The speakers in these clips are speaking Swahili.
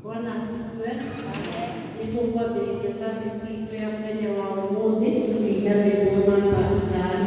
Bwana asifiwe. Nitungwa mbele zake siku ya mwenye wa umuthi tukigabe mwema ndani.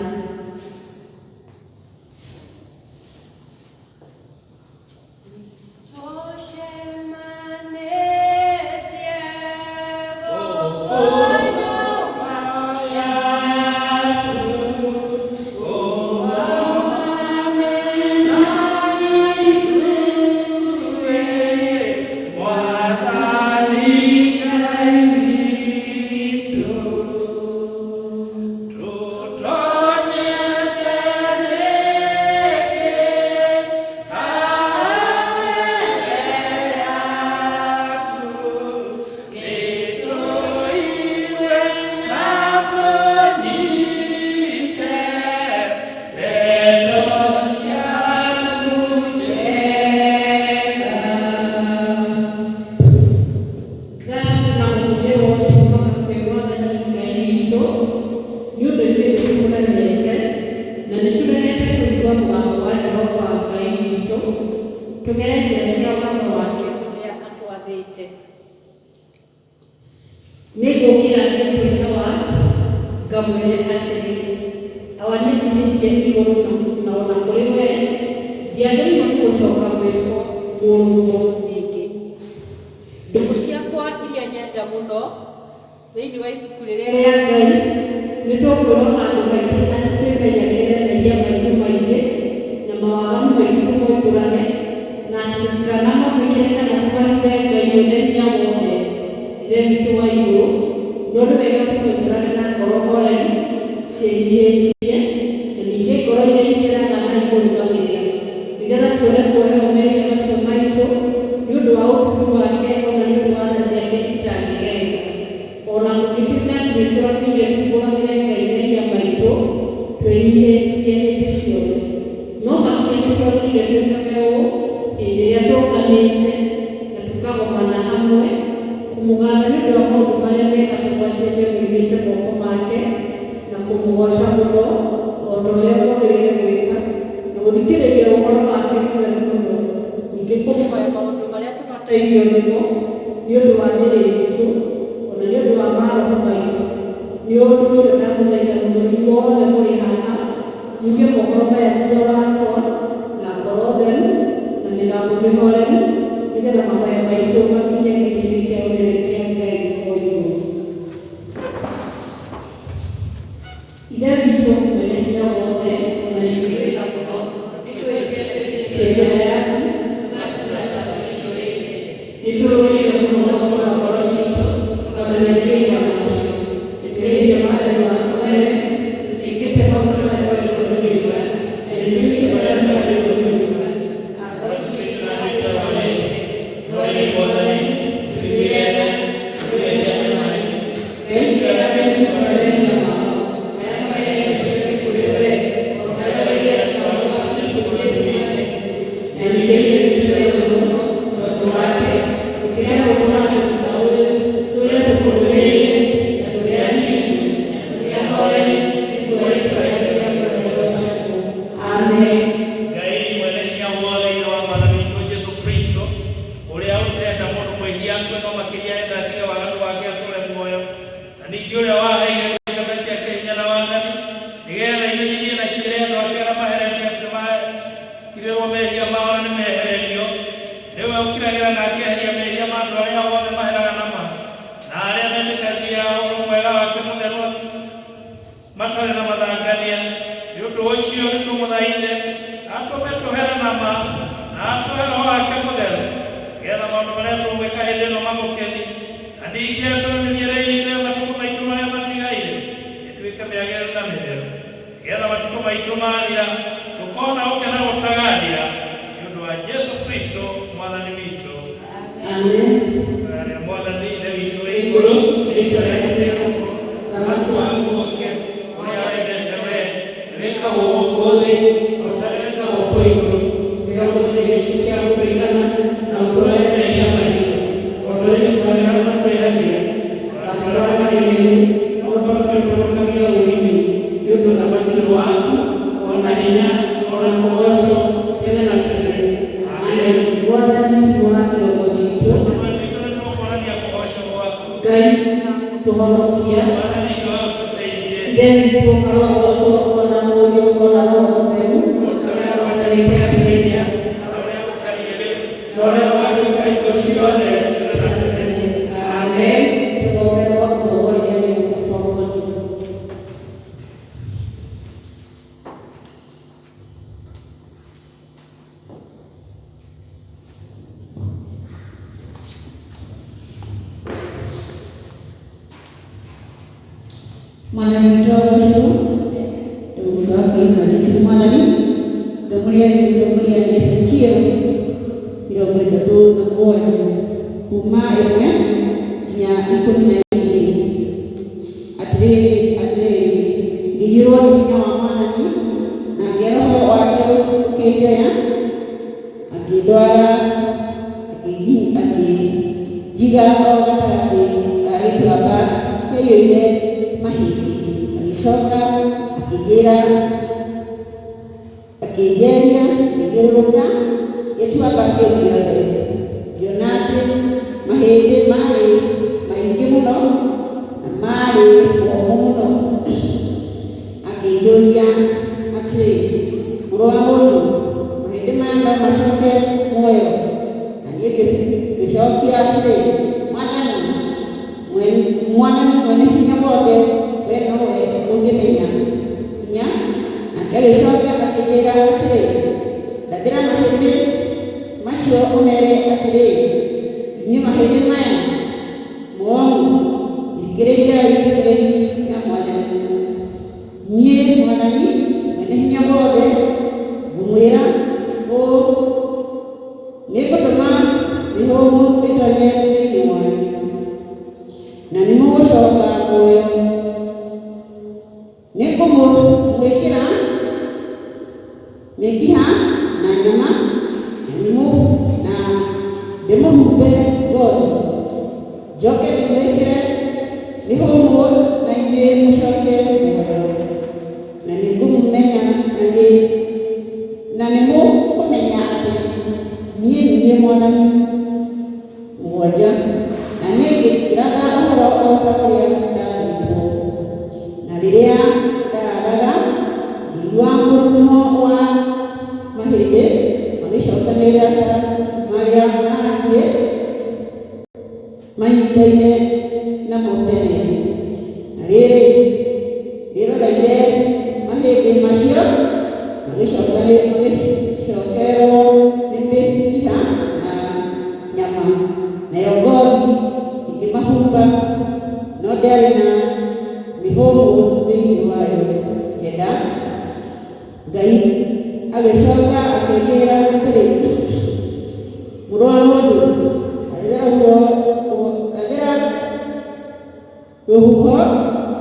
Orang tuhonokia then tukarogoco na mũriũ na roho mũtheru ũrĩa watarĩte ambĩrĩria na ũrĩa wathĩka indo ciothe amen. Tugombera wakuongoria nĩ ũtongoria. Mwanani tuwaroso tumuswaki malisi mwanani damulia nesekio mirongo itatu na moja kuma imwe nginya 12 atiriri ngiyirwo ni hinya wa mwanani na ngeroho wake ukijoya akindwara akijiga o gatagati aitwamba keyoire mahindi agicoka akigira akijeria igĩrũrũka gĩtuamba kĩu gĩothe ngĩona atĩ mahĩndĩ marĩ maingĩ mũno na marĩ momũ mũno. Akĩnjũria atĩ mũrũ wa mũndũ mahĩndĩ maya no macoke muoyo? Na niĩ ngĩcokia atĩrĩ Mwathani mwene hinya wothe we nowe ũngĩmenya hinya. Nake agĩcoka akĩnjĩra atĩrĩ ndathĩra mahĩndĩ macio ũmere atĩrĩ inyuĩ mahĩndĩ maya mũomu thikĩrĩriai ndũmĩrĩri ya Mwathani. Niĩ Mwathani mwene hinya wothe ngũmwĩra ũũ nĩngũtũma mĩhũmũ ĩtoonye thĩinĩ wanyu na nĩmũgũcoka muoyo. Nĩngũmwĩkĩra mĩkiha na nyama na ndĩmũhumbe ngothi njoke ndĩmwĩkĩre mĩhũmũ na inyuĩ mũcoke muoyo. Na nĩngũmũmenya na nĩmũkũmenya atĩ niĩ nĩ niĩ Mwathani. 7 na niĩ ngĩratha ũhoro o ta ũrĩa ndathĩtwo. Na rĩrĩa ndarathaga ngĩigua mũrurumo wa mahĩndĩ magĩcokanĩrĩra ta marĩa mangĩ manyitaine namo tene. Na rĩrĩ ndĩroreire mahĩndĩ macio magĩcokererwo nĩ mĩkiha na nyama nayo ngothi ikĩmahumba no ndĩarĩ na mĩhũmũ thĩinĩ wayo. 9 Ngai agĩcoka akĩnjĩra atĩrĩ mũrũ wa mũndũ athĩra rũhuho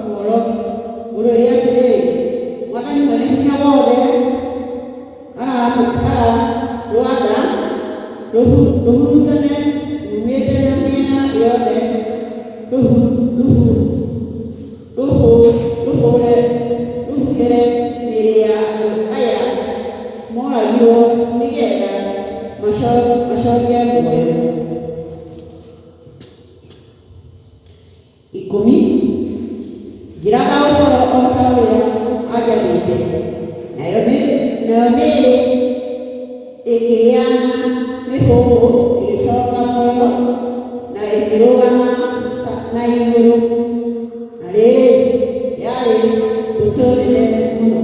ruoro ũrũũrie atĩrĩ Mwathani mwene hinya wothe ararwatha rũhurutane rumĩte na mĩena yothe rũhuhĩre mĩĩrĩ ya andũ aya moragirwo nĩgetha macokie muoyo. 10 Ngĩratha ũhoro o ta ũrĩa anjathĩte nayo mĩĩrĩ ĩkĩgĩana mĩhũmũ ĩgĩcoka muoyo na ĩkĩrũgama na igũrũ. Na rĩrĩ yarĩ mbũtũ nene mũno.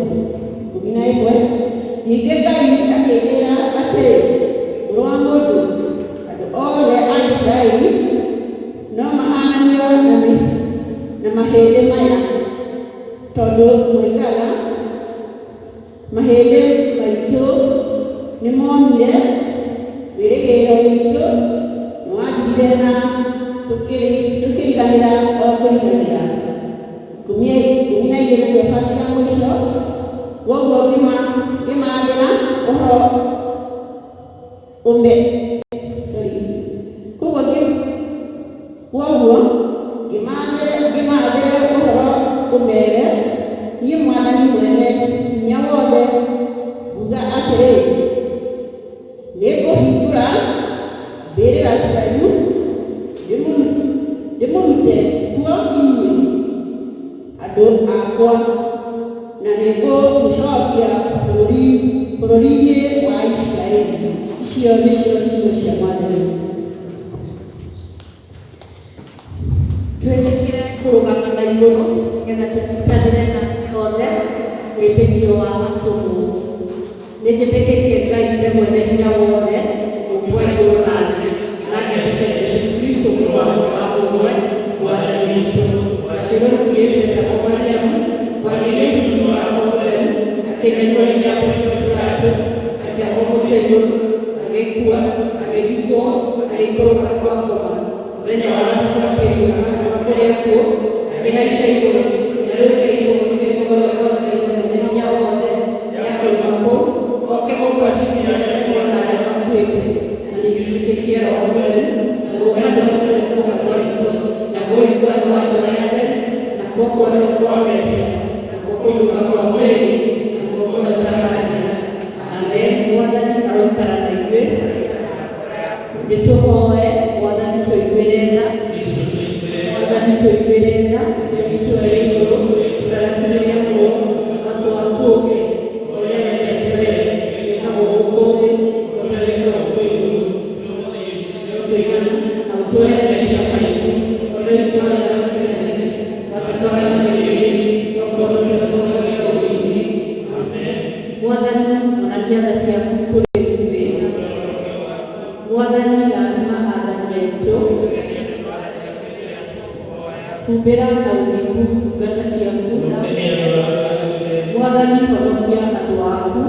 11 Ningĩ Ngai akĩnjĩra atĩrĩ mũrũ wa mũndũ andũ othe a Isiraeli no mahananio na mahĩndĩ maya tondũ moigaga mahĩndĩ maitũ nĩmonire wĩrĩgĩrĩro witũ nĩwathirire na tũkĩriganĩra o kũriganĩra. 12 nĩyo Pasika mũico woguo ngĩmarathĩra ũhoro ũmere niĩ Mwathani mwene hinya wothe nguga atĩrĩ nĩngũhingũra mbĩrĩra cianyu ndĩmũrute kuo inyuĩ wakwa na nĩguo gũcokia bũrũri-inĩ wa Isiraeli. Icio nĩcio ciugo cia Mwathani. Twĩtĩkĩre kũrũgama na igũrũ nĩgetha tũnyitanĩre na othe wĩtĩkio wa atũmwo. Nĩnjĩtĩkĩtie Ngai Ithe mwene hinya wothe, Mũmbi wa igũrũ na thĩ, na nĩnjĩtĩkĩtie Yesu Kristo mũrũ wa ũmwe Mwathani witũ, aciarwo kwĩyĩtĩka Mariamu, mwagĩrĩru wa Mũtheru, akĩgerio nĩ Pũncio Pilato, akĩagwo mũtĩ igũrũ, agĩkua, agĩthikwo, agĩikũrũka kwa ngoma. Mũthenya wa gatatũ akĩriũka kũrĩ akuũ, akĩhaica igũrũ, na rĩu arĩ igũrũ hinya wothe, nĩakoima kũu, oke gũtwacithia arĩa othe arĩa makuĩte. Na nĩnjĩtĩkĩtie Roho Mũtheru, na gũkana gũkũũka kwa igũrũ, na gũikua kwa andũ arĩa atheru, na kuokolewa kwa mehia, na gũkũũka kwa mwĩrĩ, na gũkũũka harĩa. Amen. Mwathani aroikara na ithuĩ. Nĩtũhoe Mwathani tũiguĩre tha. Mwathani tũiguĩre tha. Itũ arĩ igũrũ, tũraramĩrĩria Mũrũ, atwakũũke ũrĩa wendete wee, wĩkagwo gũkũ thĩ, tũtarĩka gũkũ igũrũ. Tũigana na ũtũhereria maitũ, ũrĩa itũheaga mĩthenya, na tũtware mĩrĩĩri, okorwo tũtũũraga ũthĩ-inĩ. Mwathani onagia tha ciaku kũrĩ ithuĩ. Mwathani rathima athani aitũ. Humbĩra na ũthingu ndungata ciaku. Mwathani honokia andũ aku.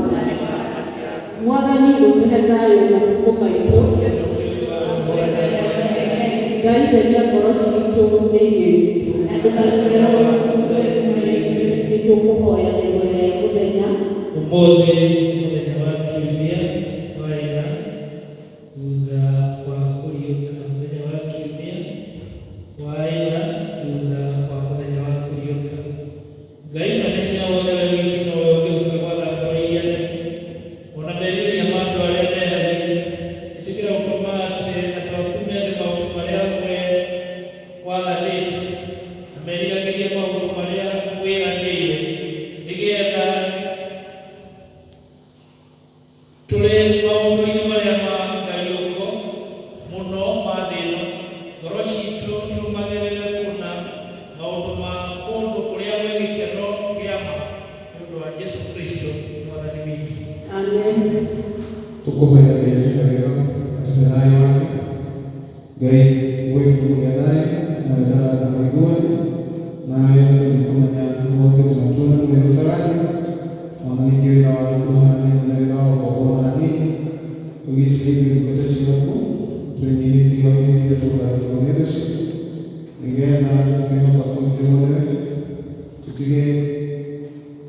Mwathani ũtũhe thayũ matukũ maitũ. Ngai theria ngoro citũ thĩinĩ witũ. Nĩtũkũhoya mbere ya mũthenya. Ũmũthĩ mũthenya wa kiumia waĩna thutha wa kũriũka. Mũthenya wa kiumia waĩna thutha wa mũthenya wa kũriũka. Ngai mwene hinya wothe we wiki nowe ũngĩũka gwatha ngoro iria nene, ona merirĩria ma andũ arĩa mehagia. Ĩtĩkĩra gũtũma atĩ na twakumia thĩ maũndũ marĩa we wathanĩte, na meriragĩrie maũndũ marĩa wĩranĩire, nĩgetha tũrĩ maũndũ-inĩ marĩa ma ngariũko mũno ma thĩ ĩno, ngoro citũ irũmagĩrĩre kũna maũndũ ma kũndũ kũrĩa wĩ gĩkeno kĩa ma, nĩ ũndũ wa Jesũ Kristo Mwathani witũ. Amen. Tũkũhoya Ngai atũheaga atuhe thayũ wake. Ngai wetu ũrĩa thayũ na wendanaga na ithuothe, nawe nĩkũmenya wothe tunatũũra kũrĩa gũtarani, ona ningĩ wĩra wa gĩkuhania na wĩra wa ũkombo hanini, ũgĩcirĩria ndungata ciaku, tũnyihĩtie oinĩire tũgũragĩrwo nĩ thũ ciitũ, nĩgetha tũkĩhota kũrutĩrwo nĩwe, tũtige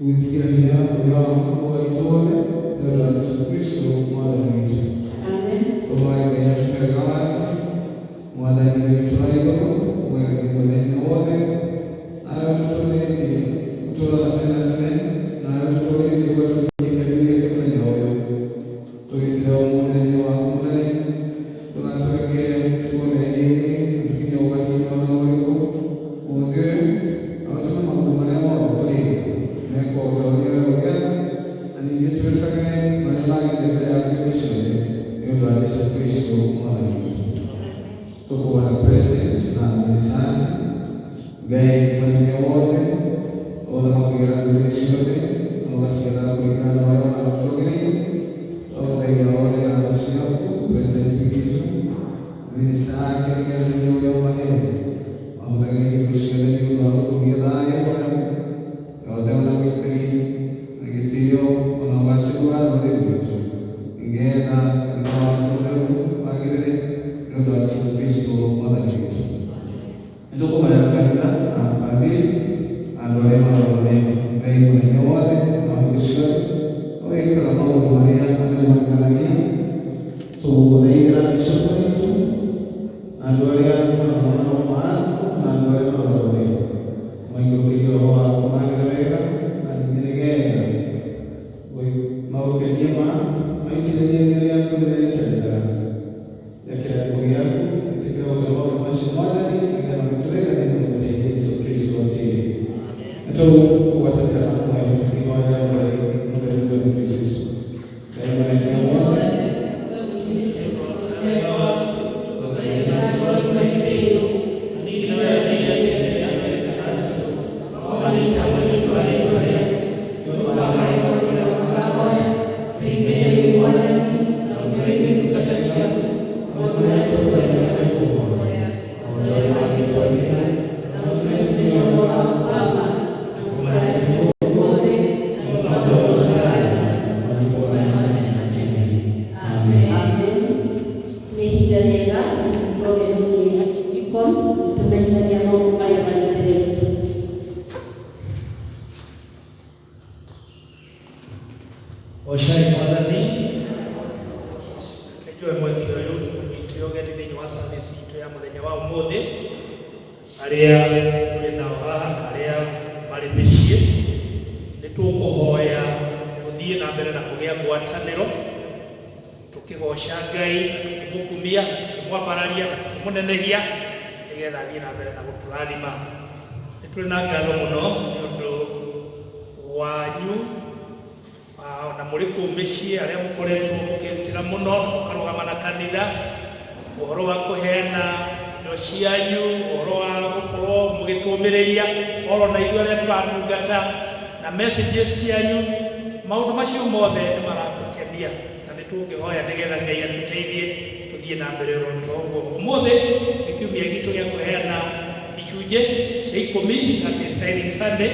gwĩtigĩra hinya ũrĩa wa itũũre, nĩ ũndũ wa Jesũ Kristo Mwathani witũ. Amen. Tũhoya Ngai atũheaga wake, Mwathani witũ wa igũrũ, mwene hinya wothe, nawe ũtũtũũrĩtie gũtũũra tene tene, nawe ũtũtũũrĩtie gwatũnyihĩria mũthenya ũyũ. Tũgĩtĩra mũthenya waku mũnene, tũgatũreke tuone rĩngĩ nginya ũgatina ona ũrĩkũ mũthĩ ũyũ, na ũtũme maũndũ marĩa mothe tũrĩka mekwo o ta ũrĩa wee ũngĩenda, na ningĩ twĩkage marĩa magĩrĩire mbere yaku hĩndĩ ciothe, nĩ ũndũ wa Jesũ Kristo Mwathani witũ. Tũkũhoya president na mĩcani, Ngai mwene hinya wothe, othe makũgera ndũrĩrĩ ciothe, na ũgaciatha kũringana na ũrĩa wanatũrũgĩrĩire. Tũthaitha wothe namba ciaku, president witũ, mĩcani nĩgetha ũrĩa ũmahete, mahũthagĩre hingo ciothe nĩ ũndũ wa gũtũgia thayũ wothe, yothe ona ũgitĩri na gĩtĩo ona ũgacĩru wa rũrĩrĩ rwitũ, nĩgetha wĩra waku mũtheru wagĩrĩre, nĩ ũndũ wa Jesũ Kristo Mwathani witũ. Nĩtũkũhoya kanitha na bamĩrĩ, andũ arĩa marũgamĩte Ngai mwene hinya wothe na hingo ciothe, ũgĩkaga maũndũ marĩa mamakanagia, tũgũthaithĩra bishop witũ, na andũ arĩa marona maũndũ maku, na andũ arĩa marũgamĩte, maingĩrĩrie roho waku magĩre wega, na ningĩ nĩgetha maũkenia maitĩrĩrie mbere yaku rĩrĩa ĩtendera. Rekera ngũgĩ yaku ĩtĩkĩre maũndũ macio Oshai mwathani kejwe mwekio yu kunyitio geti thini wa service itu ya muthenya wa umuthi aria tuli nao haha aria mari micii ni tukuhoya tuthie na mbere na kugia ngwataniro tukigoca Ngai tukimukumia tukimwambararia tukimunenehia nigetha thie na mbere na guturathima ni tuli na ngatho muno ni undu wanyu na muri ku micii aria mukoretwo mukirutira muno mukarugama na kanitha uhoro wa kuheana indo cianyu uhoro wa gukorwo mugituumiriria oro na ithuĩ aria turatungata na messages cianyu maundu macio mothe nĩ maratukenia na nĩ tũngĩhoya nĩgetha Ngai atũteithie tũthiĩ na mbere ũguo ũmũthĩ nĩ kiumia gitũ gĩa kuheana icunjĩ cia 10 at Styling Sunday.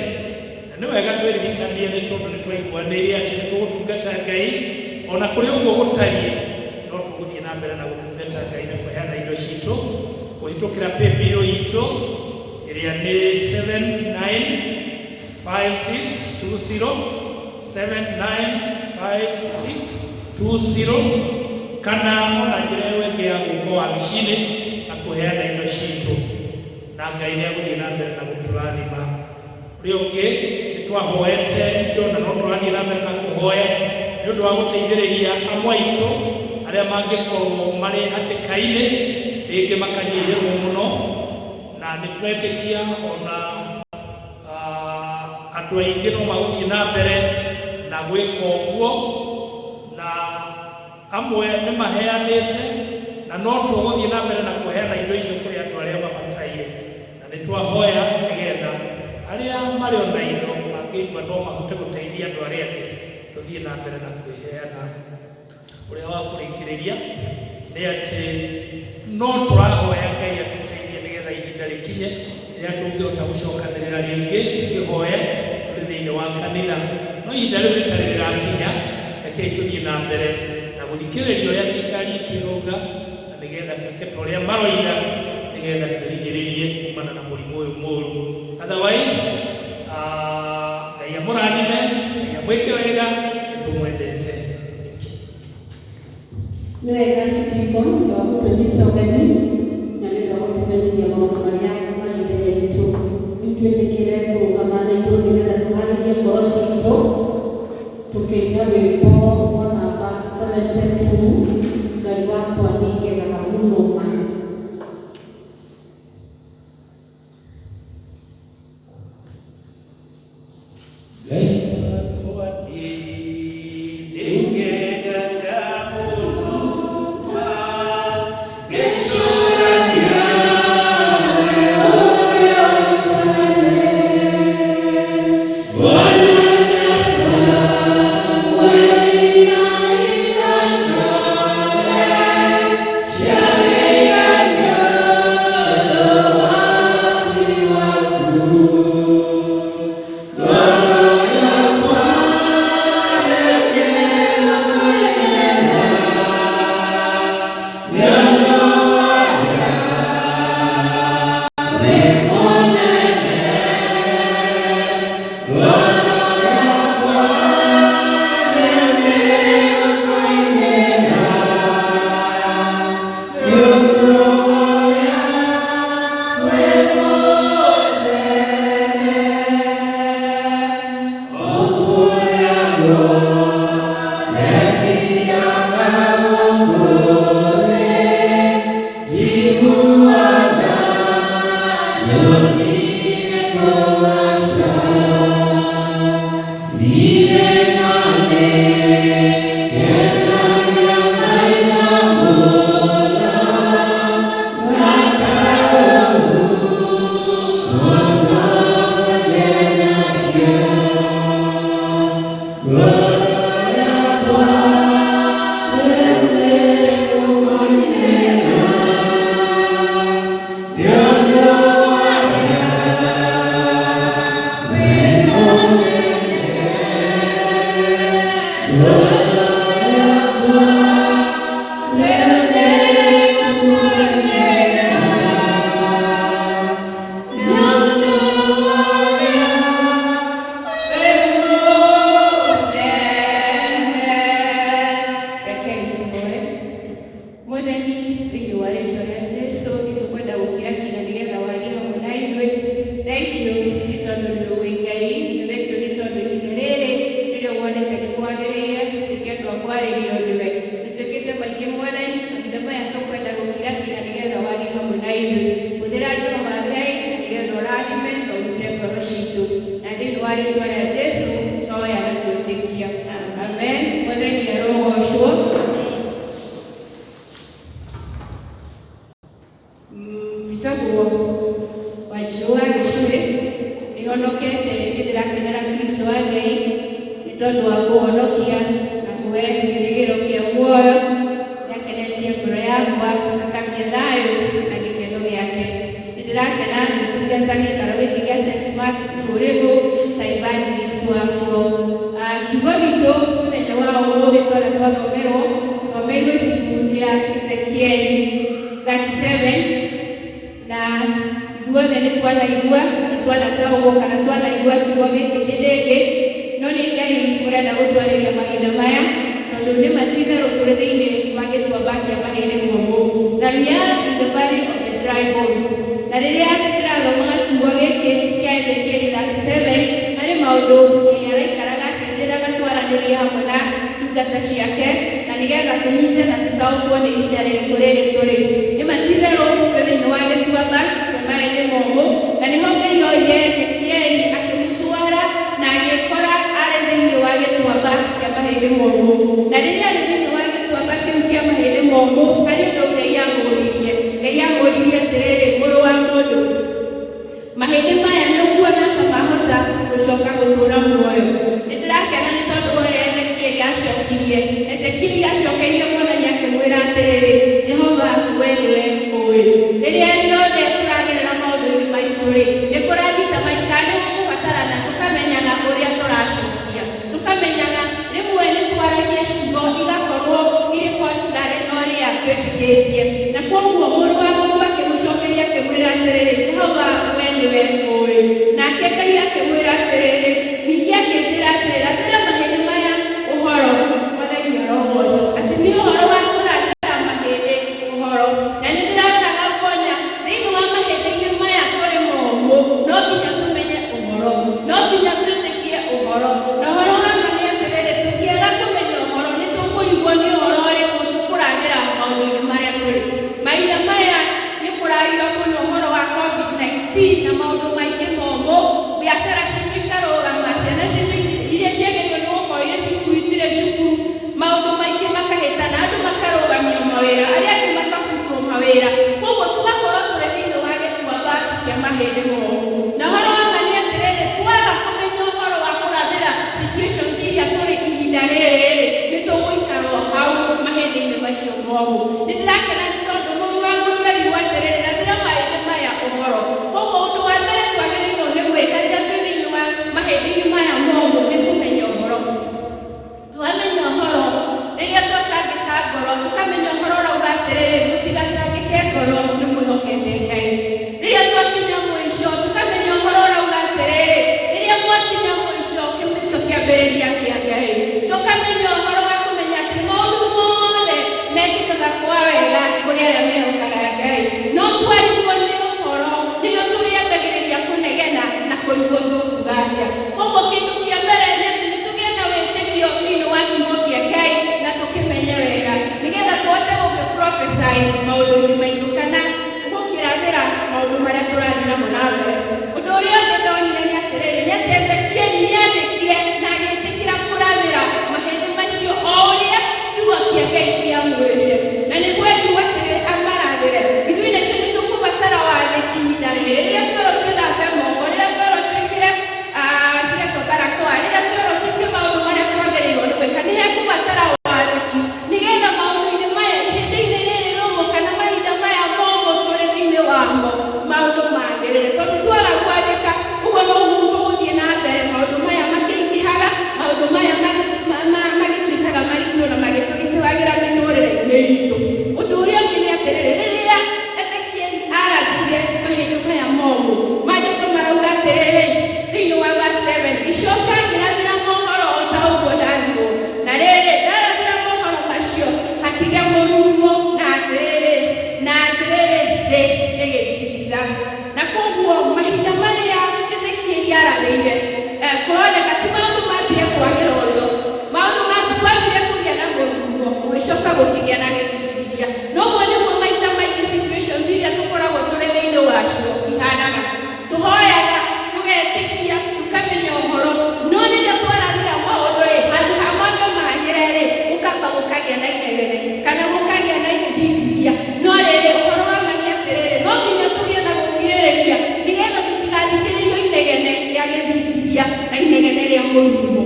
Nĩ wega twĩririkanie nĩ tondũ nĩ twaiguanĩire atĩ nĩ tũgũtungata Ngai ona kũrĩ ũguo gũtariĩ no tũgũthiĩ na mbere na gũtungata Ngai na kũheana indo citũ kũhĩtũkĩra paybill itũ ĩrĩa nĩ 795620 kana ona njĩra ĩyo ĩngĩ ya gũũka wabici-inĩ na kũheana indo citũ na Ngai nĩ agũthiĩ na mbere na gũtũrathima. Ũrĩa ũngĩ twahoete indo na no tũrathiĩ na mbere na kũhoya nĩ ũndũ wa gũteithĩrĩria amwe aitũ arĩa mangĩkorwo marĩ hatĩka-inĩ rĩngĩ makanyihĩrwo mũno na nĩ twetĩkia ona andũ aingĩ no magũthiĩ na mbere na gwĩka ũguo na amwe nĩ maheanĩte na no tũgũthiĩ na mbere na kũheana indo icio kũrĩ andũ arĩa mabataire na nĩ twahoya nĩgetha arĩa marĩ ona indo mangĩigua no mahote gũteithia andũ arĩa angĩ tũthiĩ na mbere na kwĩheana. Ũrĩa wa kũrĩkĩrĩria nĩ atĩ no tũrahoya Ngai atũteithie nĩgetha ihinda rĩkinye rĩrĩa tũngĩhota gũcokanĩrĩra rĩngĩ tũkĩhoya tũrĩ thĩinĩ wa kanitha no ihinda rĩu rĩtarĩ rĩrakinya rekei tũthiĩ na mbere na gũthikĩrĩria ũrĩa thirikari ĩkĩrũnga na nĩgetha twĩke ta ũrĩa maroiga nĩgetha twĩrigĩrĩrie kumana na mũrimũ ũyũ mũũru. Otherwise, Ngai amũrathime, Ngai amwĩke wega, nĩtũmwendete. Nĩ wega tũtiko nĩ wa gũtũnyita ũgeni na nĩ wa gũtũmenyithia maũndũ marĩa marĩ mbere itũ. Nĩtwĩtĩkĩre kũrũgama na igũrũ nĩgetha tũharĩrie ngoro citũ tũkĩina rwĩmbo rwa namba 72 Ngai wakwa nĩngegaga mũno ma. Vive rĩĩtwa rĩa Jesũ twoya na twĩtĩkia. Amen. Mwathani arogocwo. Njĩtagwo Wanjirũ wa Gĩcũhĩ, nĩhonokete nĩndĩrakenera Kristo wa Ngai nĩ tondũ wa kũhonokia na kũhe kĩĩrĩgĩro kĩa muoyo. Nĩakenetie ngoro yakwa akagĩa thayũ na gĩkeno gĩake. Nĩndĩrakena gũtungata gĩikaro gĩkĩ gĩa St. Mark's Rũrĩgũ ta evangelist wakuo. Kiugo gitũ mũthenya wa ũmũthĩ twara twathomerwo, thomeirwo ibuku rĩa Ezekieli 37 na ithuothe nĩtwanaigua nĩtwanataũgwo kana twanaigua kiugo gĩkĩ hĩndĩ ĩngĩ, no nĩ Ngai ũrenda gũtwarĩria mahinda maya tondũ nĩ matitherũ tũrĩ thĩinĩ wa gĩtuamba kĩa mahĩndĩ momũ. That we are in the valley of the dry bones. Na rĩrĩa ndĩrathomaga kiugo gĩkĩ kĩa Ezekieli 37 harĩ maũndũ araikaraga akĩnjĩraga twaranĩrie hamwe na ndungata ciake na nĩgetha tũnyite na tũtaũkwo nĩ ihinda rĩrĩkũ rĩrĩ tũrĩ. Nĩ matitherũ tũrĩ thĩinĩ wa gĩtuamba kĩa mahĩndĩ momũ, na nĩho Ngai oire Ezekieli akĩmũtwara na agĩkora arĩ thĩinĩ wa gĩtuamba kĩa mahĩndĩ momũ. Na rĩrĩa arĩ thĩinĩ wa gĩtuamba kĩu kĩa mahĩndĩ momũ, harĩ ũndũ Ngai amũririe. Ngai amũririe atĩrĩrĩ, mũrũ wa mũndũ, mahĩndĩ maya nĩũkuona ta mahota gũcoka gũtũũra muoyo. Nĩndĩrakena nĩ tondũ ũrĩa Ezekieli acokirie. Ezekieli acokeirie Mwathani akĩmwĩra atĩrĩrĩ, Jehova we nĩwe ũĩ. Rĩrĩa rĩothe tũragerera maũndũ-inĩ maitũ-rĩ, nĩkũragita maita nĩgũkũbatarana tũkamenyaga ũrĩa tũracokia, tũkamenyaga rĩmwe nĩtwaragia ciugo igakorwo irĩ contrary na ũrĩa twĩtĩkĩtie. Na kuoguo mũrũ wa mũndũ akĩmũcokeria akĩmwĩra atĩrĩrĩ, Jehova we nĩwe ũĩ. Nake Ngai akĩmwĩra atĩrĩrĩ, ningĩ akĩnjĩra atĩrĩrĩ, atĩra mahĩndĩ maya ũhoro. Mwathani arogocwo atĩ nĩ ũhoro wa kũratĩra mahĩndĩ ũhoro. Na nĩndĩrataga kuona thĩinĩ wa mahĩndĩ maya tũrĩ momũ, no nginya tũmenye ũhoro, no nginya twĩtĩkie ũhoro. Na ũhoro wama nĩ atĩrĩrĩ, tũngĩaga kũmenya ũhoro nĩtũkũrigwo nĩ ũhoro ũrĩkũ tũkũratĩra maũndũ-inĩ marĩa tũrĩ. Mahinda maya nĩkũraria mũno ũhoro wa COVID-19 na maũndũ maingĩ momũ, biacara citũ ikarũgama, ciana citũ iria ciagĩrĩirwo nĩ gũkorwo irĩ cukuru itirĩ cukuru, maũndũ maingĩ makahĩtana, andũ makarũgamio mawĩra, arĩa angĩ makabutwo mawĩra. Koguo tũgakorwo tũrĩ thĩinĩ wa gĩtuamba kĩa mahĩndĩ momũ. Na ũhoro wama nĩ atĩrĩrĩ, twaga kũmenya ũhoro wa kũrathĩra situations iria tũrĩ ihinda rĩrĩ, nĩtũgũikara hau mahĩndĩ-inĩ macio momũ. Nĩndĩrakena nĩ tondũ mũrũ wa mũndũ erirwo atĩrĩrĩ, rathĩra mahĩndĩ maya ũhoro. Koguo ũndũ wa mbere twagĩrĩirwo nĩ gwĩka rĩrĩa twĩ thĩinĩ wa mahĩndĩ maya momũ nĩ kũmenya ũhoro. Twamenya ũhoro rĩrĩa twatangĩka ngoro, tũkamenya ũhoro ũrauga atĩrĩrĩ, mũtigatangĩke ngoro, nĩ mwĩhokete Ngai. Rĩrĩa twakinya mũico, tũkamenya ũhoro ũrauga atĩrĩrĩ, rĩrĩa mwakinya mũico, kĩu nĩkĩo kĩambĩrĩria kĩa Ngai. Tũkamenya ũhoro wa kũmenya atĩ maũndũ mothe mekĩkaga kwa wega kũrĩ arĩa mehokaga Ngai. No twarigwo nĩ ũhoro, nĩguo tũrĩambagĩrĩria kũnegena na kũrigwo tũkuga atĩa. Koguo kĩndũ kĩa mbere nĩ atĩ nĩtũgĩe na wĩtĩkio thĩinĩ wa kiugo kĩa Ngai na tũkĩmenye wega, nĩgetha tũhote gũkĩprophesy maũndũ-inĩ maitũ kana gũkĩrathĩra maũndũ marĩa tũrathiĩ namo na mbere. Ũndũ ũrĩa ũngĩ ndonire nĩ atĩrĩrĩ, nĩ atĩ Ezekieli nĩandĩkire na agĩtĩkĩra kũrathĩra mahĩndĩ macio o ũrĩa kiugo kĩa Ngai kĩamwĩrire. Na nĩguo kiugo atĩrĩrĩ amarathĩre, ithuĩ nĩtũĩ nĩtũkũbatara wathĩki ihinda rĩrĩ, rĩrĩa twĩrwo twĩthambe moko, rĩrĩa twĩrwo twĩkĩre ciĩtwo barakoa, rĩrĩa twĩrwo twĩke maũndũ marĩa twagĩrĩirwo nĩ gwĩka, nĩ hekũbatara wathĩki, nĩgetha maũndũ-inĩ maya ihinda-inĩ rĩrĩ rũmũ kana mahinda maya momũ tũrĩ thĩinĩ wamo maũndũ magĩrĩre. Tondũ twaga gwathĩka, ũguo noguo tũgũthiĩ na mbere, maũndũ maya makĩingĩhaga, maũndũ maya magĩtuĩkaga maritũ na magĩtũgitĩragĩra mĩtũrĩre-inĩ itũ. Ũndũ ũrĩa ũngĩ nĩ atĩrĩrĩ, rĩrĩa Ezekieli arathire mahĩndĩ maya momũ, maandĩko marauga atĩrĩrĩ thĩinĩ wa verse 7, icoka ngĩrathĩra mohoro o ta ũguo ndathirwo, na rĩrĩ ndarathĩra mohoro macio hakĩgĩa mũrurumo na atĩrĩrĩ thĩ ĩgĩthingitha. Na koguo mahinda marĩa Ezekieli arathĩire, kũroneka ti maũndũ mambire kwagĩra ũrĩo, maũndũ mambire kũgĩa na mũrurumo, gũgĩcoka gũkĩgĩa na gĩthingithia. Noguo nĩguo maita maingĩ situations iria tũkoragwo tũrĩ thĩinĩ wacio ihanaga. Tũhoyaga, tũgetĩkia, tũkamenya ũhoro, gũkagĩa na inegene kana gũkagĩa na ihithithia, no rĩrĩ ũhoro wa ma nĩ atĩrĩrĩ, no nginya tũgĩe na gũkirĩrĩria nĩgetha tũtigathikĩrĩrio inegene rĩa gĩthingithia na inegene rĩa mũrurumo.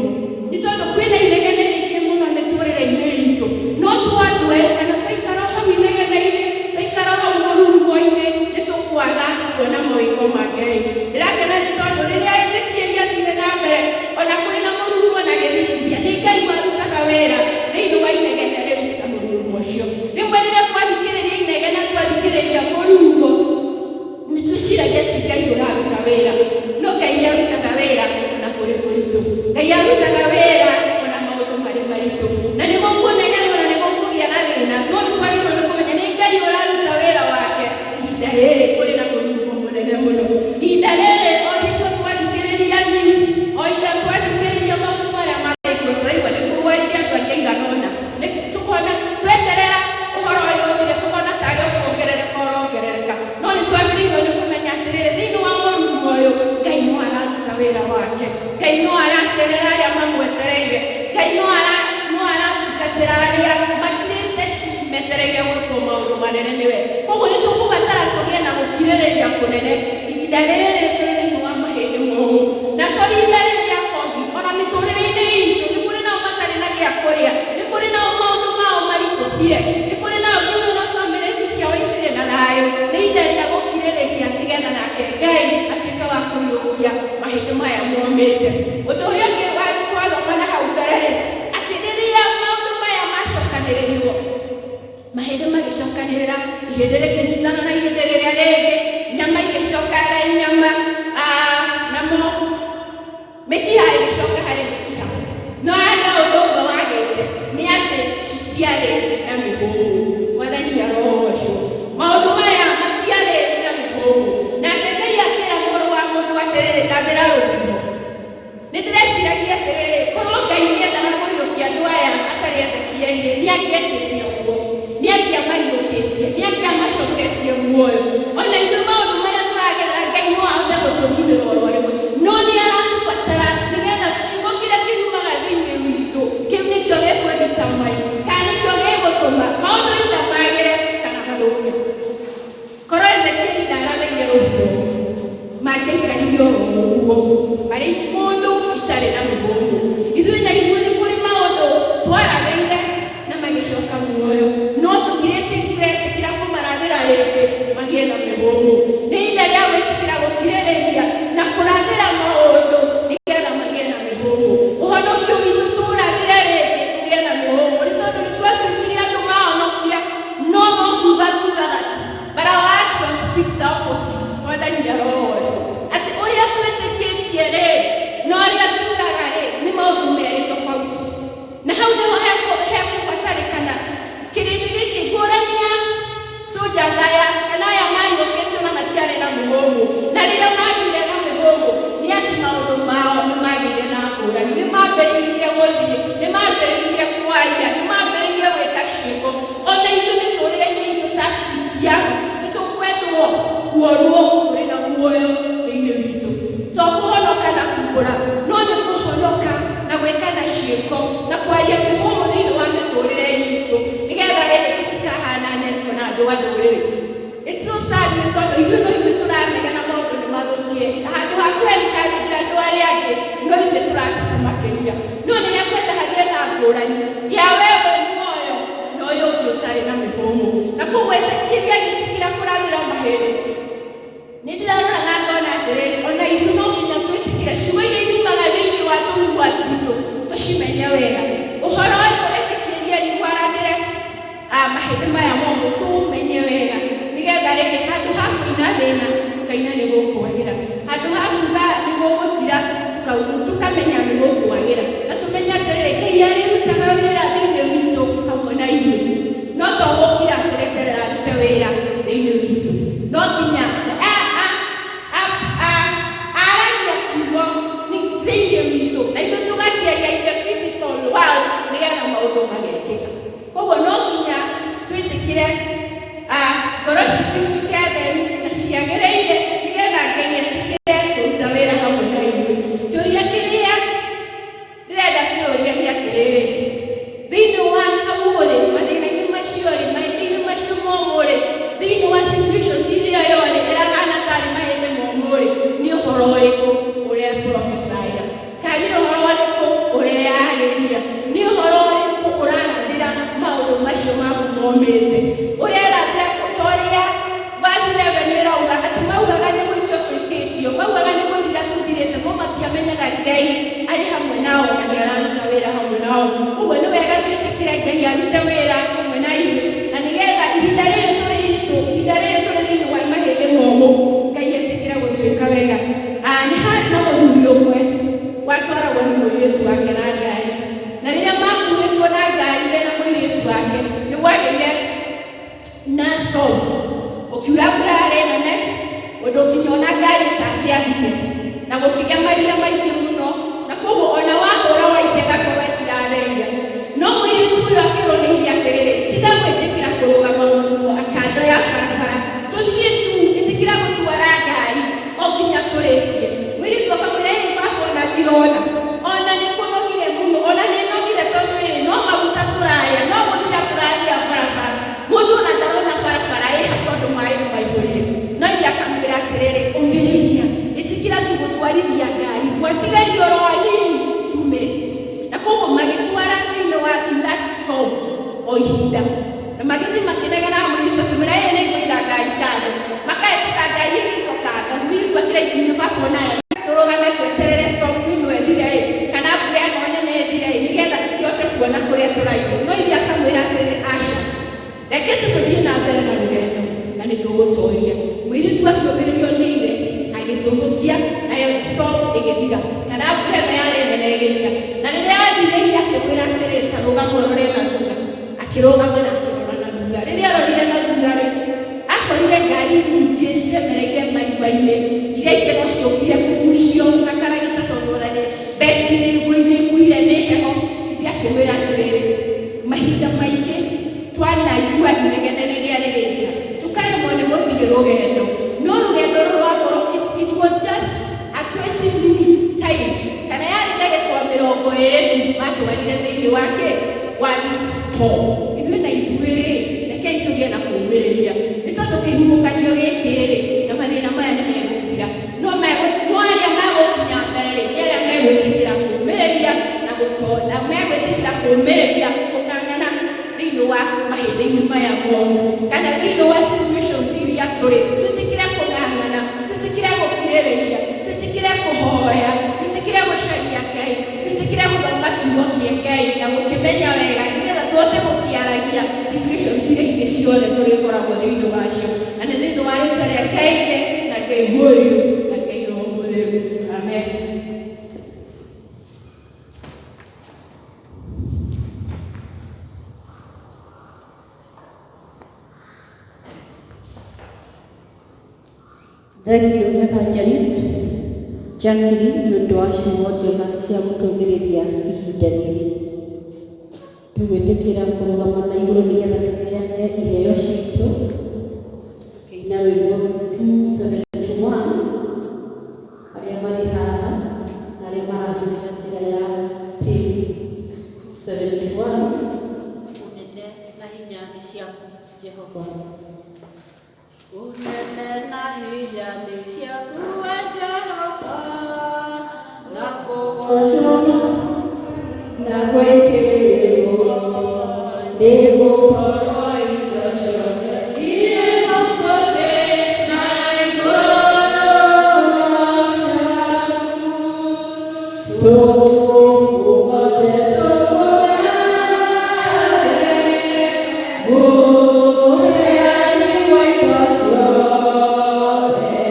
Nĩ tondũ kwĩna inegene rĩingĩ mũno mĩtũrĩre-inĩ itũ, no twandue kana twaikara hau inegene-inĩ, twaikara hau mũrurumo-inĩ, nĩ tũkwaga kuona mawĩko ma Ngai. Ndĩrakena nĩ tondũ rĩrĩa Ezekieli athire na mbere ona kũrĩ na mũrurumo na gĩthingithia, nĩ Ngai warutaga wĩra thĩinĩ wa inegene rĩu na mũrurumo ũcio. Rĩmwe rĩrĩa twathikĩrĩria inegene, twathikĩrĩria mũrurumo, nĩ twĩciragia ti Ngai ũraruta wĩra, no Ngai nĩ arutaga wĩra ona kũrĩ kũritũ. Ngai arutaga wĩra ona maũndũ marĩ maritũ, na nĩguo kuonegerwo na nĩguo kũgĩa na thĩna, no nĩ twagĩrĩirwo nĩ kũmenya nĩ Ngai ũraruta wĩra wake ihinda rĩrĩ kũrĩ na mũrurumo mũnene mũno. Ihinda rĩrĩ o hingo twathikĩrĩria news, o hingo twathikĩrĩria maũndũ marĩa maraigwo, tũraigua nĩ kũgwarithia andũ aingĩ aigana ũna, nĩ tũkona tweterera ũhoro ũyũ ũthire, tũkona tarĩ o kuongerereka ũrongerereka, no nĩ twagĩrĩirwo nĩ kũmenya atĩrĩrĩ, thĩinĩ wa mũrurumo ũyũ Ngai no araruta wĩra wake. Ngai no aracerera arĩa mamwetereire, Ngai no aratungatĩra arĩa makirĩte metereire gwĩkwo maũndũ manene nĩwe. Koguo nĩ tũkũbatara tũgĩe na gũkirĩrĩria kũnene ihinda rĩrĩ tũrĩ thĩinĩ wa mahĩndĩ momũ, na to ihinda rĩrĩ rĩa kothi, ona mĩtũrĩre-inĩ itũ nĩ kũrĩ nao matarĩ na gĩa kũrĩa, nĩ kũrĩ nao maũndũ mao maritũhire, nĩ kũrĩ nao nginya na bamĩrĩ ciao itirĩ na thayũ. Nĩ ihinda rĩa gũkirĩrĩria nĩgetha nake Ngai atuĩke wa kũriũkia mahĩndĩ maya momĩte. Ũndũ ũrĩa ũngĩ twathoma na hau mbere-rĩ, atĩ rĩrĩa maũndũ maya macokanĩrĩirwo, mahĩndĩ magĩcokanĩrĩra, ihĩndĩ rĩkĩnyitana na ihĩndĩ rĩrĩa rĩngĩ, nyama igĩcoka harĩ nyama, namo mĩkiha ĩgĩcoka harĩ mĩkiha. No harĩa ũndũ ũmwe wagĩte nĩ atĩ citiarĩ na mĩhũmũ. Mwathani arogocwo. Maũndũ maya matiarĩ na mĩhũmũ. Nake Ngai akĩra mũrũ wa mũndũ atĩrĩrĩ, ndathĩra rũhuho. Nĩ ndĩreciragia atĩrĩrĩ, korwo Ngai nĩendaga kũriũkia andũ aya atarĩ Ezekieli, nĩ angĩekĩte ũguo, nĩ angĩamariũkĩtie, nĩ angĩamacoketie muoyo. Ona ithuĩ maũndũ marĩa tũragerera Ngai no ahote gũtũninĩra oro rĩmwe, no nĩ aratũbatara nĩgetha kiugo kĩrĩa kiumaga thĩinĩ witũ, kĩu nĩkĩo gĩkwendita mai, kana nĩkĩo gĩgũtũma maũndũ either magĩre kana mathũke. Korwo Ezekieli ndarathĩire rũhuho, mangĩaikarire oro ũguo marĩ mũndũ citarĩ na mĩhũmũ. Ithuĩ na ithuĩ nĩ kũrĩ maũndũ twarathĩire na magĩcoka muoyo, no tũtiretĩkĩra kũmarathĩra rĩngĩ magĩe na mĩhũmũ. Nĩ ihinda rĩa gwĩtĩkĩra gũkirĩrĩria na kũrathĩra maũndũ nĩgetha magĩe na mĩhũmũ. Ũhonokio witũ tũũrathĩre rĩngĩ tũgĩe na mĩhũmũ, nĩ tondũ nĩ twatuĩkire andũ mahonokia, no kuuga tugaga tu, but our actions speak the opposite. Mwathani arogocwo. Atĩ ũrĩa twĩtĩkĩtie-rĩ na ũrĩa tugaga-rĩ nĩ maũndũ merĩ tofauti. Na hau nĩho hekũbatarĩkana kĩrĩndĩ gĩkĩ ngũrania soldiers aya kana aya mariũkĩtio na matiarĩ na mĩhũmũ, na rĩrĩa magire na mĩhũmũ nĩ atĩ maũndũ mao nĩ magire na ngũrani. Nĩ mambĩrĩirie gũthiĩ, nĩ mambĩrĩirie kwaria, nĩ mambĩrĩirie gwĩka ciĩko. Ona ithuĩ mĩtũrĩre-inĩ itũ ta Kristiano nĩ tũkwendwo kuonwo kũrĩ na muoyo thĩinĩ witũ, to kũhonoka na kumbũra, no nĩ kũhonoka na gwĩka na ciĩko na kwaria mĩhũmũ thĩinĩ wa mĩtũrĩre itũ, nĩgetha rĩrĩ tũtikahanane na andũ a ndũrĩrĩ. It's so sad nĩ tondũ ithuĩ no ithuĩ tũramenya na maũndũ nĩ mathũkire, handũ ha kwĩrikagĩria andũ arĩa angĩ no ithuĩ tũratete makĩria. No nĩ ekwenda hagĩe na ngũrani ya wewe muoyo na ũyũ ũngĩ ũtarĩ na mĩhũmũ. Na koguo Ezekieli agĩtĩkĩra kũrathĩra mahĩndĩ. Nĩ ndĩrarora na ngona atĩrĩrĩ, ona ithuĩ no nginya twĩtĩkĩre ciugo iria iumaga thĩinĩ wa tũhua twitũ tũcimenye wega. Ũhoro ũyũ Ezekieli erĩirwo arathĩre mahĩndĩ maya momũ tũmenye wega, nĩgetha rĩngĩ handũ ha kũina thĩna tũkaina nĩ gũkwagĩra, handũ ha kuga nĩ gũgũthira tũkamenya nĩ gũkwagĩra, na tũmenye atĩrĩrĩ Ngai arĩrutaga wĩra thĩinĩ witũ hamwe na ithuĩ, no to gũkira kũreterera arute wĩra thĩinĩ witũ. No nginya aragia kiugo thĩinĩ witũ na ithuĩ tũgakĩaria in the physical world nĩgetha maũndũ magekĩka. Koguo no nginya twĩtĩkĩre ngoro citũ ituĩke theru na ciagĩrĩire nĩgetha Ngai etĩkĩre kũruta wĩra hamwe na ithuĩ. Kĩũria kĩrĩa ndĩrenda kĩũria nĩ atĩrĩrĩ, thĩinĩ wa hau momete urera za kutoria basi leve nira uga atima uga gane gwicho twikitio uga gane gwithira tuthirite mo matiamenyaga Ngai ari hamwe nao na nĩararuta wĩra hamwe nao ũguo nĩ wega twĩtĩkĩre Ngai arute wĩra hamwe na ithuĩ na nĩgetha ihinda rĩrĩ tũrĩ thĩinĩ wa mahĩndĩ momũ Ngai etĩkĩre gũtwĩka wega. Nĩ harĩ na mũthuri ũmwe watwaragwo nĩ mũirĩtu wake na ngari, na rĩrĩa makuĩtwo na ngari mena mũirĩtu wake nĩ gwagĩire na storm, ũkiura mbura nene ũndũ ũkinyona ngari ĩtangĩathire na gũkĩgĩa maria maingĩ mũno, na koguo ona wahũra waithia gakorwo ĩtiratheria. No mũirĩtu ũyũ akĩrũnĩire atĩrĩrĩ, tiga gwĩtĩkĩra kũrũgama kando ya barabara, tũthiĩ tu, ĩtĩkĩra gũtwara ngari o nginya tũrĩkie. Mũirĩtu akamwĩra ona ngirona ona nĩ kũnogire mũno, ona nĩ nogire tondũ rĩrĩ no maguta tũrarĩa, no gũthira tũrarĩa barabara, mũndũ ona ndarona barabara ĩha tondũ maĩ nĩ maihũrire. No ithe akamwĩra atĩrĩrĩ, ũmĩrĩria, ĩtĩkĩra tu gũtwarithia ngari, twatigario oro hanini tumĩre. Na koguo magĩtwara thĩinĩ wa that storm o ihinda, na magĩthiĩ makĩnegena mũirĩtu akĩmwĩra ĩĩ nĩ ngũiga ngari kando, makahĩtũka ngari ĩgĩtwo kando, mũirĩtu akĩraikinya bakona tũrũgame tweterere storm ĩno ĩthire kana mbura ĩno nene ĩthire nĩgetha tũkĩhote kuona kũrĩa tũraigwo. No ithe akamwĩra atĩrĩrĩ, aca, reke tũthiĩ na mbere na rũgendo na nĩ tũgũtũũria. Mũirĩtu akĩũmĩrĩrio nĩ ithe agĩtũmbũkia, nayo storm ĩgĩthira kana mbura ĩno yarĩ nene ĩgĩthira. Na rĩrĩa athire ithe akĩmwĩra atĩrĩrĩ, ta rũgama ũrore na thutha. Akĩrũgama na akĩrora na thutha. Rĩrĩa arorire na thutha-rĩ, akorire ngari nyingĩ ciremereire marima-inĩ iria ikĩrociũkire kũgucio na karagita tondũ ona nĩ betiri nĩiguire nĩ heho. Ithe akĩmwĩra atĩrĩrĩ, mahinda maingĩ twanaigua inegene rĩrĩa rĩrĩ nja tũkaremwo nĩ gũthiĩ rũgendo, no rũgendo rũrũ rwakorwo it was just a 20 minutes time, kana yarĩ ndagĩka 20 tu matwarire thĩinĩ wake wa this storm. Ithuĩ na ithuĩ-rĩ, rekei tũgĩe na kũũmĩrĩria, nĩ tondũ kĩhuhũkanio gĩkĩ-rĩ na mathĩna maya nĩ megũthira, no arĩa megũkinya mbere-rĩ nĩ arĩa megwĩtĩkĩra kũũmĩrĩria na megwĩtĩkĩra kũũmĩrĩria kũng'ang'ana thĩinĩ wa mahĩndĩ-inĩ maya momũ, kana thĩinĩ wa situations iria tũrĩ. Twĩtĩkĩre kũng'ang'ana, twĩtĩkĩre gũkirĩrĩria, twĩtĩkĩre kũhoya, twĩtĩkĩre gũcaria Ngai, twĩtĩkĩre gũthoma kiugo kĩa Ngai na gũkĩmenya wega, nĩgetha tũhote gũkĩaragia situations iria ingĩ ciothe tũrĩkoragwo thĩinĩ wacio. Na nĩ thĩinĩ wa rĩĩtwa rĩa Ngai Ithe na Ngai Mũriũ na Ngai Roho Mũtheru. Amen. Thank you, Evangelist Jacqueline, nĩ ũndũ wa ciugo njega cia gũtũũmĩrĩria ihinda rĩrĩ. Tũgwĩtĩkĩra kũrũgama na igũrũ nĩgetha tũheane iheo citũ tũkĩina rwĩmbo 271 arĩa marĩ haha na arĩa marahũthĩra njĩra ya pili. 271 Ũnene na hinya nĩ ciaku Jehova. Unene na hinya nĩ ciaku we Jehova, na kũgocwo na gwĩkĩrĩrwo nĩgũkorwo indo ciothe irĩ gũkũ thĩ na igũrũ no ciaku. Tũkũgoce mũheani wa indo ciothe,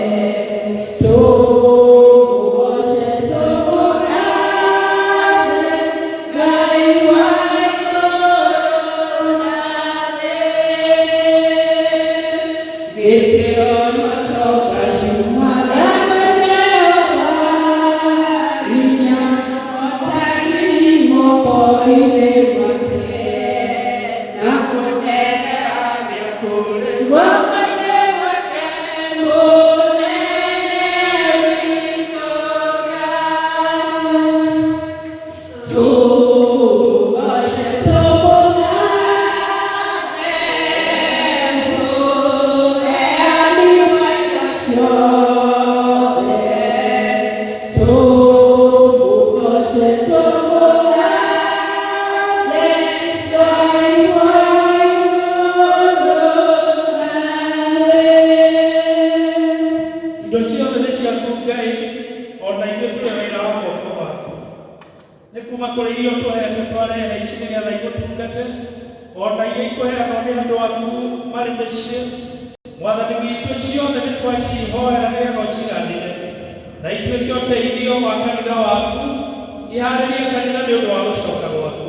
tũkũgoce Ngai wa igũrũ na thĩ. ikoheanwo nĩ andũ aku marĩ mĩciĩ. Mwathani witũ ciothe nĩ twacihoera nĩgetha ũciganĩre na ituĩke ũteithio wa kanitha waku, iharĩrie kanitha nĩ ũndũ wa gũcoka gwaku.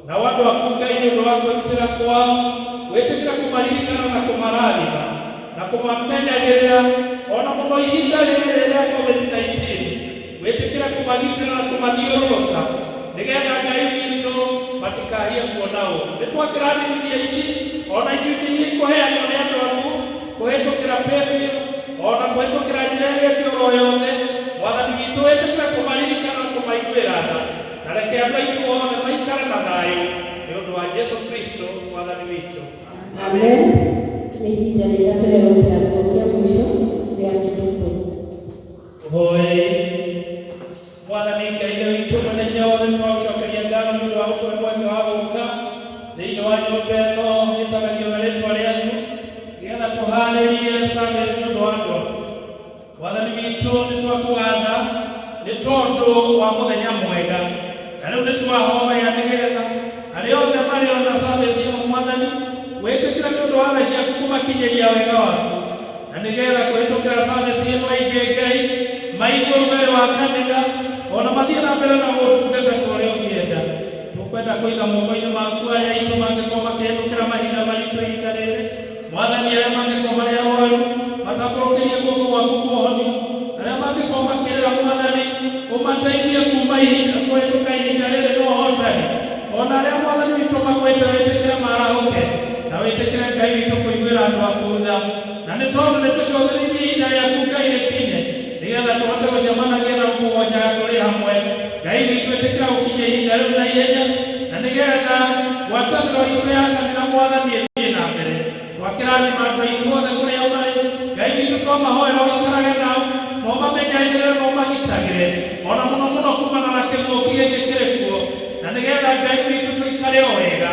Nao andũ aku Ngai nĩ ũndũ wa kwĩrutĩra kwao, wĩtĩkĩra kũmaririkana na kũmarathima na kũmamenyagĩrĩra ona mũno ihinda rĩrĩ rĩa COVID-19, wĩtĩkĩra kũmagitĩra na kũmathiũrũrũka nĩgetha Ngai witũ matikahie kuona ũũru. Nĩ twakĩrathimithia ici ona icunjĩ iria ikũheanwo nĩ andũ aku kũhĩtũkĩra PayBill ona kũhĩtũkĩra njĩra ĩrĩa ĩngĩ oro yothe. Mwathani witũ wĩtĩkĩra kũmaririkana na kũmaiguĩra tha, na reke andũ aitũ othe maikare na thayũ nĩ ũndũ wa Jesu Kristo Mwathani witũ. Amen. Nĩ ihinda rĩrĩa tũreruta kuokia mwisho rĩa Kristo. Hoi Mwathani Ngai witũ mũthenya wothe twacokeria ngatho nĩ ũndũ wa ũtũũro mwega wa gũũka thĩinĩ wa nyũmba ĩno ĩtagio na rĩĩtwa rĩaku nĩgetha tũharĩrie service nĩ ũndũ wa andũ aku. Mwathani witũ nĩ twakũgatha nĩ tondũ wa mũthenya mwega, na rĩu nĩ twahoya nĩgetha arĩa othe marĩ ona service ĩno Mwathani wĩtĩkĩra nĩ ũndũ wa tha ciaku kũmakinyĩria wega waku, na nĩgetha kũhĩtũkĩra service ĩno aingĩ Ngai maigua ũrugarĩ wa kanitha ona mathiĩ na mbere na gũtungata ta ũrĩa ũngĩenda. Tũkwenda kũiga moko-inĩ maku arĩa aitũ mangĩkorwo makĩhĩtũkĩra mahinda maritũ ihinda rĩrĩ. Mwathani arĩa mangĩkorwo marĩ arwaru matakũrũkĩrie guoko gwaku kuohoni, arĩa mangĩkorwo makĩrĩra Mwathani ũmateithie kuuma ihinda kũhĩtũka ihinda rĩrĩ na ũhotani, ona arĩa Mwathani witũ magwĩte wĩtĩkĩre marahũke na wĩtĩkĩre Ngai witũ kũiguĩra andũ aku tha. Na nĩ tondũ nĩ tũcothĩrĩirie ihinda rĩaku Ngai rĩkinye nĩgetha tũhote gũcemanagia na gũkũgoocaga tũrĩ hamwe. Ngai witũ ĩtĩkĩra gũkinya ihinda rĩu na ihenya, na nĩgetha ngwatanĩro itũ ya kanitha Mwathani ĩthiĩ na mbere. Twakĩrathima andũ aitũ othe kũrĩa marĩ, Ngai witũ twamahoera ũikarage nao na ũmamenyagĩrĩre na ũmagitagĩre ona mũno mũno kumana na kĩng'ũki gĩkĩ kĩrĩ kuo, na nĩgetha Ngai witũ tũikare o wega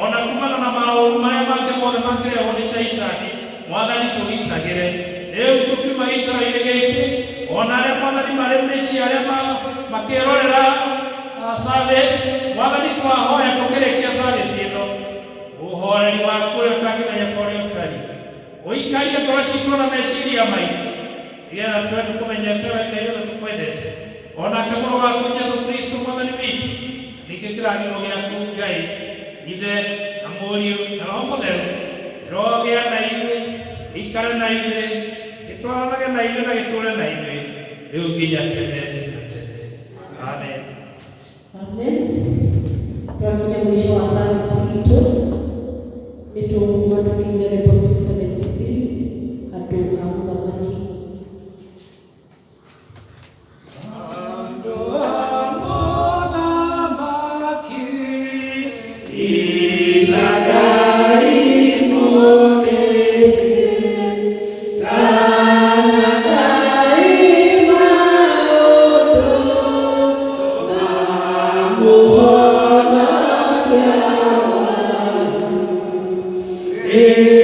ona kumana na maũru marĩa mangĩ mothe mangĩrehwo nĩ Shaitani. Mwathani tũgitagĩre rĩu tũkiuma gĩikaro-inĩ gĩkĩ, ona arĩa Mwathani marĩ mĩciĩ arĩa makĩrorera service, Mwathani twahoya tũkĩrĩkia service ĩno, ũhoreri waku ũrĩa ũtangĩmenyeka ũrĩa ũtariĩ ũikarie ngoro citũ na meciria maitũ nĩgetha twende kũmenya tewe Ngai ũrĩa tũkwendete onake mũrũ waku Jesu Kristo Mwathani witũ. Ningĩ kĩrathimo gĩaku Ngai Ithe na Mũriũ na Roho Mũtheru kĩrogĩa na ithuĩ, gĩikare na ithuĩ, gĩtwaranage na ithuĩ na gĩtũũre na ithuĩ rĩu nginya tene na tene. Amen. Amen. Twakinya mwisho wa service itu, nĩtũguma tũkinya report 73 andũ a mũthamaki. Yeah.